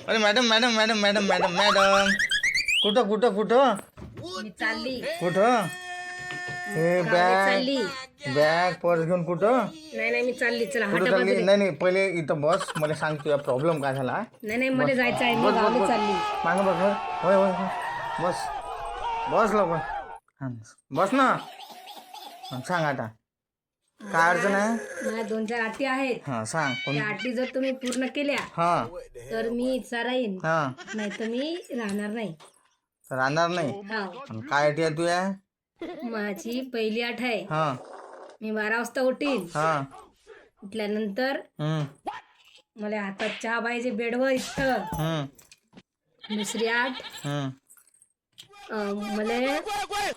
अरे madam madam madam madam madam madam कुठं कुठं कुठं मी चालली कुठं हे गावाला चालली. बॅग पर्स घेऊन कुठं नाही नाही मी चालली. चला कुठं हटा चालली बाजूला. नाही नाही पहिले इथं बस मला सांग तुझा प्रॉब्लेम काय झाला नाही नाही मला जायचं आहे. मी बस बस गावाला बस चालली. मागं बस होय होय होय बस बस लवकर हां, बस ना सांग आता काय अडचण आहे माझ्या 2-4 अटी आहेत. हां सांग कोण त्या अटी जर तुम्ही पूर्ण केल्या हां तर मी इथं राहीन, हां नाही तर मी राहणार नाही. राहणार नाही हा आणि काय अटी आहे तुया माझी पहिली अट आहे, हां मी 12 वाजता उठीन. हां उठल्यानंतर हं, मला हातात चहा पाहिजे बेडवर इथं. हं, दुसरी अट, हं, मला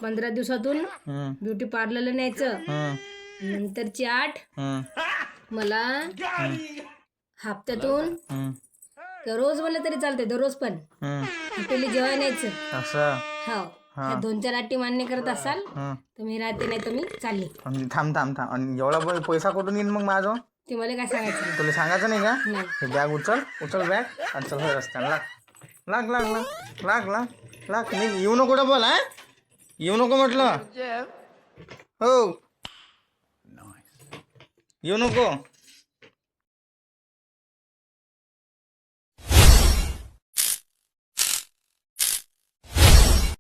15 दिवसातून हं, ब्युटी पार्लरला न्यायचं. हं, नंतरची अट, हं, मला हप्त्यातून हं, रोज म्हणलं तरी चालतंय, दररोज पण हं. हॉटेलला जेवायला न्यायचं. असं हो ह्या 2-4 अटी मान्य करत असाल हं. तर मी राहते, नाही तर मी चालली. आणि थांब थांब थांब आणि एवढा पैसा कुठून येईल मग माझं ते मला काय सांगायचं नाही. तुला सांगायचं नाही का नाही. हे बॅग उचल उचल बॅग आणि चल हे रस्त्याला लाग लाग लाग लाग लाग लाग लाग मी येऊ नको डबल हा येऊ नको म्हटलं हो येऊ नको